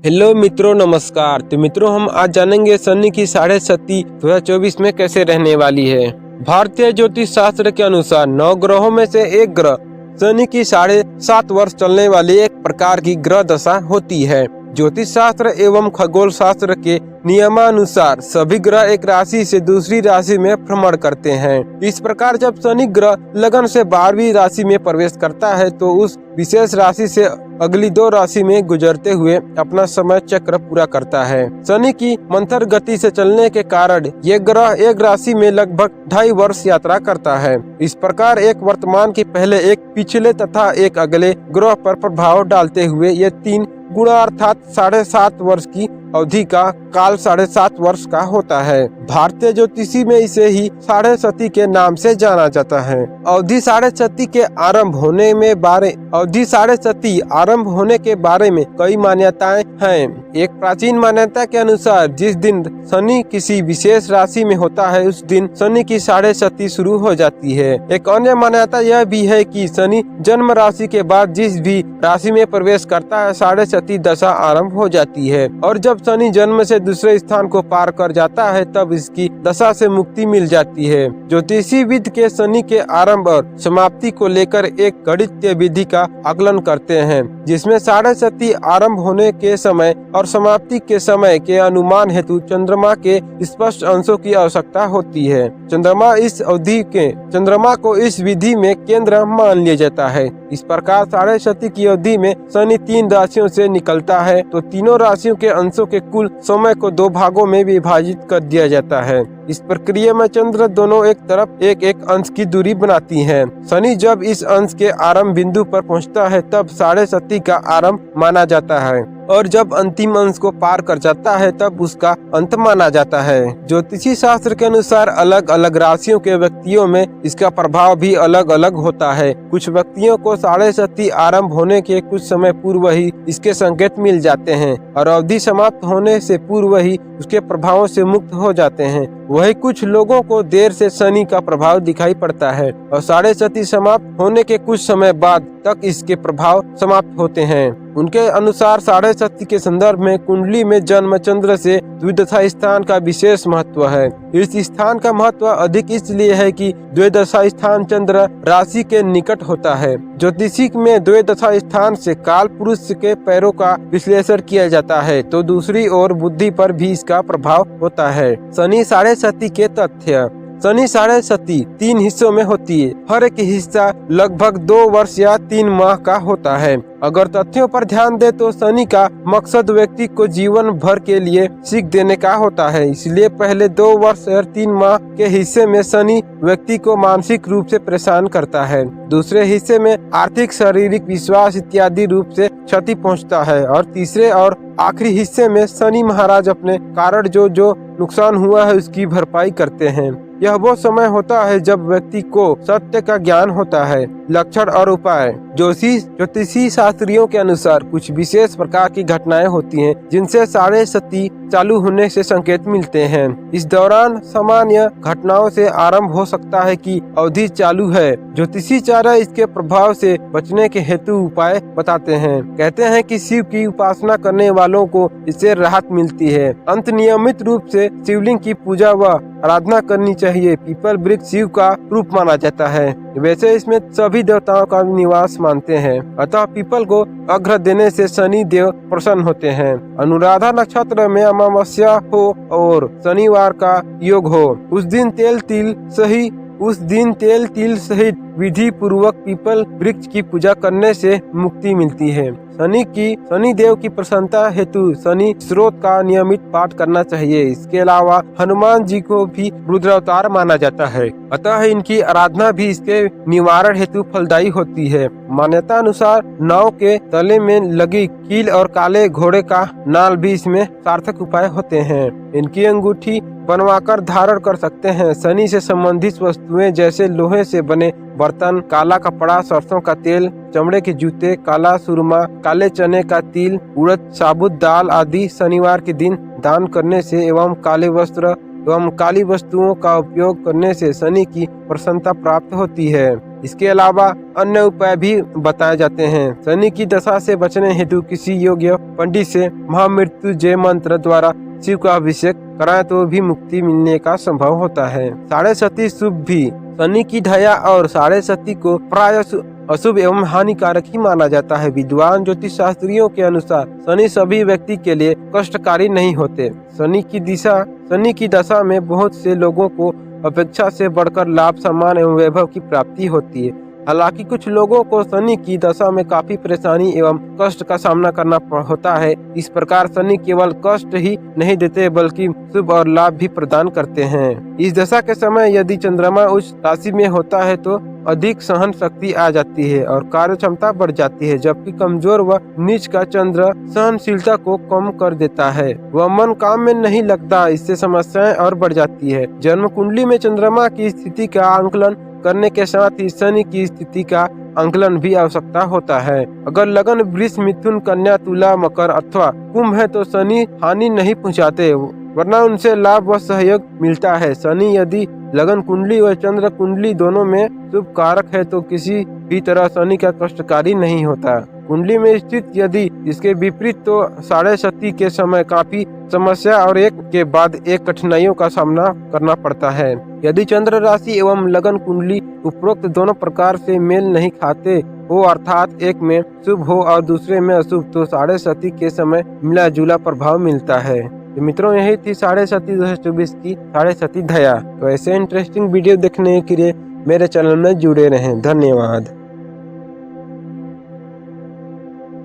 Hello मित्रों, नमस्कार। तो मित्रों, हम आज जानेंगे शनि की 7.5 2024 में कैसे रहने वाली है। भारतीय ज्योतिष शास्त्र के अनुसार 9 ग्रहों में से एक ग्रह शनि की 7.5 वर्ष चलने वाली एक प्रकार की ग्रह दशा होती है। ज्योतिष शास्त्र एवं खगोल शास्त्र के नियमानुसार सभी ग्रह एक राशि से दूसरी राशि में भ्रमण करते हैं। इस प्रकार जब शनि ग्रह लगन से 12वीं राशि में प्रवेश करता है तो उस विशेष राशि से अगली 2 राशि में गुजरते हुए अपना समय चक्र पूरा करता है। शनि की मंथर गति से चलने के कारण ये ग्रह एक राशि में लगभग 2.5 वर्ष यात्रा करता है। इस प्रकार एक वर्तमान के पहले एक पिछले तथा एक अगले ग्रह पर प्रभाव डालते हुए ये 3 गुणा अर्थात 7.5 वर्ष की अवधि का काल 7.5 वर्ष का होता है। भारतीय ज्योतिषी में इसे ही 7.5 के नाम से जाना जाता है। अवधि 7.5 के आरंभ होने के बारे में कई मान्यताएं हैं। एक प्राचीन मान्यता के अनुसार जिस दिन शनि किसी विशेष राशि में होता है उस दिन शनि की 7.5 शुरू हो जाती है। एक अन्य मान्यता यह भी है कि शनि जन्म राशि के बाद जिस भी राशि में प्रवेश करता है 7.5 दशा आरंभ हो जाती है और जब शनि जन्म से दूसरे स्थान को पार कर जाता है तब इसकी दशा से मुक्ति मिल जाती है। ज्योतिषी विद के शनि के आरंभ और समाप्ति को लेकर एक गणितीय विधि का आकलन करते हैं जिसमें 7.5 आरंभ होने के समय और समाप्ति के समय के अनुमान हेतु चंद्रमा के स्पष्ट अंशों की आवश्यकता होती है। चंद्रमा को इस विधि में केंद्र मान लिया जाता है। इस प्रकार 7.5 की अवधि में शनि 3 राशियों से निकलता है तो तीनों राशियों के अंशों के कुल समय को 2 भागों में विभाजित कर दिया जाता है। इस प्रक्रिया में चंद्र दोनों एक तरफ एक एक अंश की दूरी बनाती हैं। शनि जब इस अंश के आरंभ बिंदु पर पहुंचता है तब 7.5 का आरंभ माना जाता है और जब अंतिम अंश को पार कर जाता है तब उसका अंत माना जाता है। ज्योतिषी शास्त्र के अनुसार अलग अलग राशियों के व्यक्तियों में इसका प्रभाव भी अलग अलग होता है। कुछ व्यक्तियों को 7.5 आरंभ होने के कुछ समय पूर्व ही इसके संकेत मिल जाते हैं और अवधि समाप्त होने से पूर्व ही उसके प्रभावों से मुक्त हो जाते हैं। वही कुछ लोगों को देर से शनि का प्रभाव दिखाई पड़ता है और 7.5 समाप्त होने के कुछ समय बाद तक इसके प्रभाव समाप्त होते हैं। उनके अनुसार 7.5 के संदर्भ में कुंडली में जन्म चंद्र से द्विदशा स्थान का विशेष महत्व है। इस स्थान का महत्व अधिक इसलिए है कि द्विदशा स्थान चंद्र राशि के निकट होता है। ज्योतिषी में द्विदशा स्थान से काल पुरुष के पैरों का विश्लेषण किया जाता है तो दूसरी ओर बुद्धि पर भी इसका प्रभाव होता है। शनि 7.5 के तथ्य। शनि 7.5 3 हिस्सों में होती है। हर एक हिस्सा लगभग 2 वर्ष या 3 माह का होता है। अगर तथ्यों पर ध्यान दे तो शनि का मकसद व्यक्ति को जीवन भर के लिए सीख देने का होता है। इसलिए पहले 2 वर्ष और 3 माह के हिस्से में शनि व्यक्ति को मानसिक रूप से परेशान करता है। दूसरे हिस्से में आर्थिक, शारीरिक, विश्वास इत्यादि रूप से क्षति पहुंचता है और तीसरे और आखिरी हिस्से में शनि महाराज अपने कारण जो नुकसान हुआ है उसकी भरपाई करते हैं। यह वो समय होता है जब व्यक्ति को सत्य का ज्ञान होता है। लक्षण और उपाय। ज्योतिषी शास्त्रियों के अनुसार कुछ विशेष प्रकार की घटनाएं होती हैं जिनसे 7.5 चालू होने से संकेत मिलते हैं। इस दौरान सामान्य घटनाओं से आरंभ हो सकता है कि अवधि चालू है। ज्योतिषी चार्य इसके प्रभाव से बचने के हेतु उपाय बताते हैं। कहते हैं कि शिव की उपासना करने वालों को इससे राहत मिलती है। अंत नियमित रूप से शिवलिंग की पूजा व आराधना करनी चाहिए। पीपल वृक्ष शिव का रूप माना जाता है। वैसे इसमें सभी देवताओं का निवास मानते हैं, अतः पीपल को अर्घ्य देने से शनि देव प्रसन्न होते हैं। अनुराधा नक्षत्र में अमावस्या हो और शनिवार का योग हो उस दिन तेल तिल सहित विधि पूर्वक पीपल वृक्ष की पूजा करने से मुक्ति मिलती है। शनि देव की प्रसन्नता हेतु शनि स्रोत का नियमित पाठ करना चाहिए। इसके अलावा हनुमान जी को भी रुद्रावतार माना जाता है, अतः इनकी आराधना भी इसके निवारण हेतु फलदायी होती है। मान्यता अनुसार नाव के तले में लगी कील और काले घोड़े का नाल भी इसमें सार्थक उपाय होते हैं। इनकी अंगूठी बनवाकर धारण कर सकते हैं। शनि से संबंधित वस्तुएं जैसे लोहे से बने बर्तन, काला कपड़ा, सरसों का तेल, चमड़े के जूते, काला सुरमा, काले चने का तिल, उड़द, साबुत दाल आदि शनिवार के दिन दान करने से एवं काले वस्त्र एवं काली वस्तुओं का उपयोग करने से शनि की प्रसन्नता प्राप्त होती है। इसके अलावा अन्य उपाय भी बताए जाते हैं। शनि की दशा से बचने हेतु किसी योग्य पंडित से महामृत्युंजय मंत्र द्वारा शिव का अभिषेक कराएं तो भी मुक्ति मिलने का संभव होता है। साढ़े सती शुभ भी। शनि की ढया और साढ़े सती को प्राय अशुभ एवं हानिकारक ही माना जाता है। विद्वान ज्योतिष शास्त्रियों के अनुसार शनि सभी व्यक्ति के लिए कष्टकारी नहीं होते। शनि की दशा में बहुत से लोगों को अपेक्षा से बढ़कर लाभ, सम्मान एवं वैभव की प्राप्ति होती है। हालांकि कुछ लोगों को शनि की दशा में काफी परेशानी एवं कष्ट का सामना करना होता है। इस प्रकार शनि केवल कष्ट ही नहीं देते बल्कि शुभ और लाभ भी प्रदान करते हैं। इस दशा के समय यदि चंद्रमा उच्च राशि में होता है तो अधिक सहन शक्ति आ जाती है और कार्य क्षमता बढ़ जाती है, जबकि कमजोर व नीच का चंद्र सहनशीलता को कम कर देता है। वह मन काम में नहीं लगता, इससे समस्याएं और बढ़ जाती है। जन्म कुंडली में चंद्रमा की स्थिति का आंकलन करने के साथ ही शनि की स्थिति का आंकलन भी आवश्यकता होता है। अगर लगन वृष, मिथुन, कन्या, तुला, मकर अथवा कुंभ है तो शनि हानि नहीं पहुंचाते, वरना उनसे लाभ व सहयोग मिलता है। शनि यदि लगन कुंडली व चंद्र कुंडली दोनों में शुभ कारक है तो किसी भी तरह शनि का कष्टकारी नहीं होता। कुंडली में स्थित यदि इसके विपरीत तो साढ़े सती के समय काफी समस्या और एक के बाद एक कठिनाइयों का सामना करना पड़ता है। यदि चंद्र राशि एवं लगन कुंडली उपरोक्त दोनों प्रकार से मेल नहीं खाते हो, अर्थात एक में शुभ हो और दूसरे में अशुभ, तो साढ़े सती के समय मिला जुला प्रभाव मिलता है। तो मित्रों, यही थी साढ़े सती 2024 की साढ़े सती ढया। तो ऐसे इंटरेस्टिंग वीडियो देखने के लिए मेरे चैनल में जुड़े रहें। धन्यवाद।